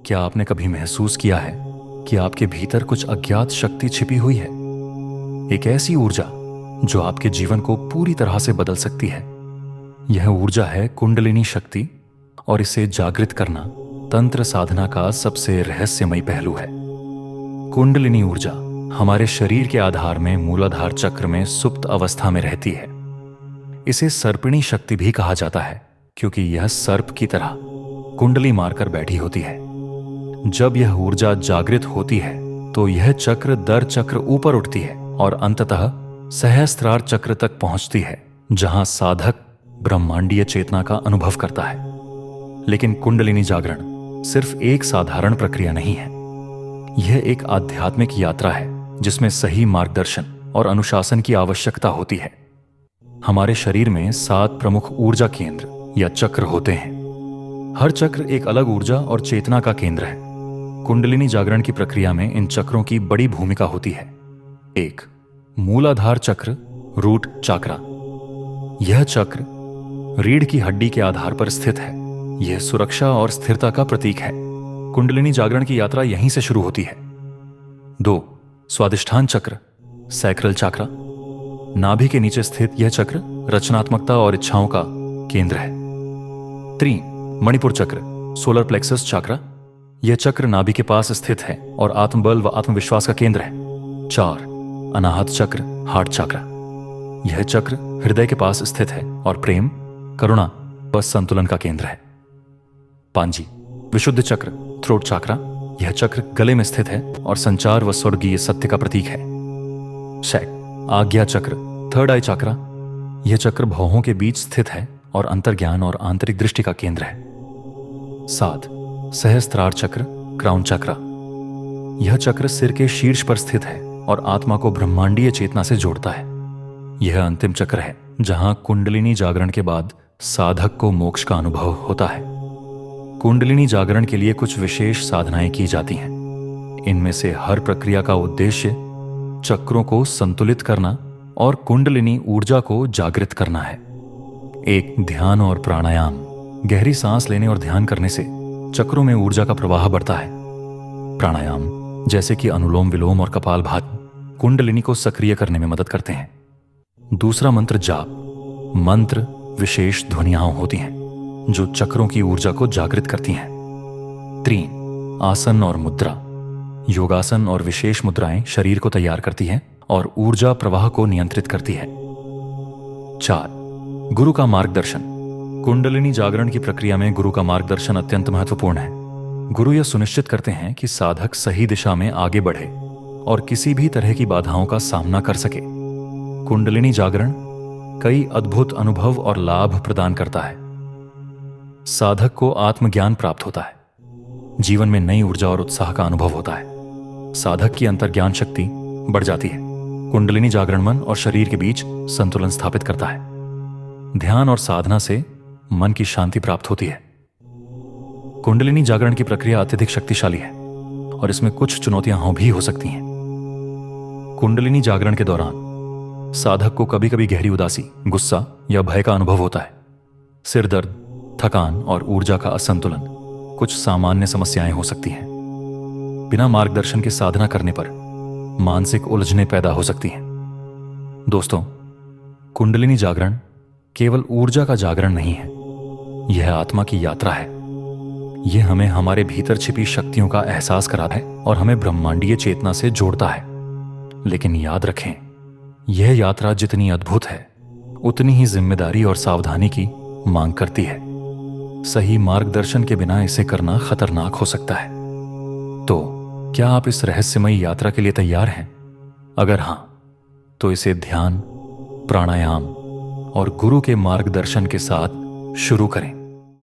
क्या आपने कभी महसूस किया है कि आपके भीतर कुछ अज्ञात शक्ति छिपी हुई है? एक ऐसी ऊर्जा जो आपके जीवन को पूरी तरह से बदल सकती है। यह ऊर्जा है कुंडलिनी शक्ति, और इसे जागृत करना तंत्र साधना का सबसे रहस्यमयी पहलू है। कुंडलिनी ऊर्जा हमारे शरीर के आधार में मूलाधार चक्र में सुप्त अवस्था में रहती है। इसे सर्पिणी शक्ति भी कहा जाता है, क्योंकि यह सर्प की तरह कुंडली मारकर बैठी होती है। जब यह ऊर्जा जागृत होती है तो यह चक्र दर चक्र ऊपर उठती है और अंततः सहस्त्रार चक्र तक पहुंचती है, जहां साधक ब्रह्मांडीय चेतना का अनुभव करता है। लेकिन कुंडलिनी जागरण सिर्फ एक साधारण प्रक्रिया नहीं है। यह एक आध्यात्मिक यात्रा है जिसमें सही मार्गदर्शन और अनुशासन की आवश्यकता होती है। हमारे शरीर में 7 प्रमुख ऊर्जा केंद्र या चक्र होते हैं। हर चक्र एक अलग ऊर्जा और चेतना का केंद्र है। कुंडलिनी जागरण की प्रक्रिया में इन चक्रों की बड़ी भूमिका होती है। 1. मूलाधार चक्र, रूट चाक्रा। यह चक्र रीढ़ की हड्डी के आधार पर स्थित है। यह सुरक्षा और स्थिरता का प्रतीक है। कुंडलिनी जागरण की यात्रा यहीं से शुरू होती है। 2. स्वादिष्ठान चक्र, सैक्रल चाक्रा। नाभि के नीचे स्थित यह चक्र रचनात्मकता और इच्छाओं का केंद्र है। 3. मणिपुर चक्र, सोलर प्लेक्सस चाक्रा। यह चक्र नाभि के पास स्थित है और आत्मबल व आत्मविश्वास का केंद्र है। 4. अनाहत चक्र, हार्ट चाक्रा। यह चक्र हृदय के पास स्थित है और प्रेम, करुणा व संतुलन का केंद्र है। 5. विशुद्ध चक्र, थ्रोट चाक्रा। यह चक्र गले में स्थित है और संचार व स्वर्गीय सत्य का प्रतीक है। 6. आज्ञा चक्र, थर्ड आई चाक्रा। यह चक्र भौहों के बीच स्थित है और अंतर्ज्ञान और आंतरिक दृष्टि का केंद्र है। 7. सहस्त्रार चक्र, क्राउन चक्रा। यह चक्र सिर के शीर्ष पर स्थित है और आत्मा को ब्रह्मांडीय चेतना से जोड़ता है। यह अंतिम चक्र है जहां कुंडलिनी जागरण के बाद साधक को मोक्ष का अनुभव होता है। कुंडलिनी जागरण के लिए कुछ विशेष साधनाएं की जाती हैं। इनमें से हर प्रक्रिया का उद्देश्य चक्रों को संतुलित करना और कुंडलिनी ऊर्जा को जागृत करना है। 1. ध्यान और प्राणायाम। गहरी सांस लेने और ध्यान करने से चक्रों में ऊर्जा का प्रवाह बढ़ता है। प्राणायाम जैसे कि अनुलोम विलोम और कपालभाति कुंडलिनी को सक्रिय करने में मदद करते हैं। दूसरा मंत्र जाप। मंत्र विशेष ध्वनियां होती हैं जो चक्रों की ऊर्जा को जागृत करती हैं। 3. आसन और मुद्रा। योगासन और विशेष मुद्राएं शरीर को तैयार करती हैं और ऊर्जा प्रवाह को नियंत्रित करती है। 4. गुरु का मार्गदर्शन। कुंडलिनी जागरण की प्रक्रिया में गुरु का मार्गदर्शन अत्यंत महत्वपूर्ण है। गुरु यह सुनिश्चित करते हैं कि साधक सही दिशा में आगे बढ़े और किसी भी तरह की बाधाओं का सामना कर सके। कुंडलिनी जागरण कई अद्भुत अनुभव और लाभ प्रदान करता है। साधक को आत्मज्ञान प्राप्त होता है। जीवन में नई ऊर्जा और उत्साह का अनुभव होता है। साधक की अंतर्ज्ञान शक्ति बढ़ जाती है। कुंडलिनी जागरण मन और शरीर के बीच संतुलन स्थापित करता है। ध्यान और साधना से मन की शांति प्राप्त होती है। कुंडलिनी जागरण की प्रक्रिया अत्यधिक शक्तिशाली है और इसमें कुछ चुनौतियां भी हो सकती हैं। कुंडलिनी जागरण के दौरान साधक को कभी कभी गहरी उदासी, गुस्सा या भय का अनुभव होता है। सिर दर्द, थकान और ऊर्जा का असंतुलन कुछ सामान्य समस्याएं हो सकती हैं। बिना मार्गदर्शन के साधना करने पर मानसिक उलझनें पैदा हो सकती हैं। दोस्तों, कुंडलिनी जागरण केवल ऊर्जा का जागरण नहीं है, यह आत्मा की यात्रा है। यह हमें हमारे भीतर छिपी शक्तियों का एहसास कराता है और हमें ब्रह्मांडीय चेतना से जोड़ता है। लेकिन याद रखें, यह यात्रा जितनी अद्भुत है उतनी ही जिम्मेदारी और सावधानी की मांग करती है। सही मार्गदर्शन के बिना इसे करना खतरनाक हो सकता है। तो क्या आप इस रहस्यमयी यात्रा के लिए तैयार हैं? अगर हां, तो इसे ध्यान, प्राणायाम और गुरु के मार्गदर्शन के साथ शुरू करें।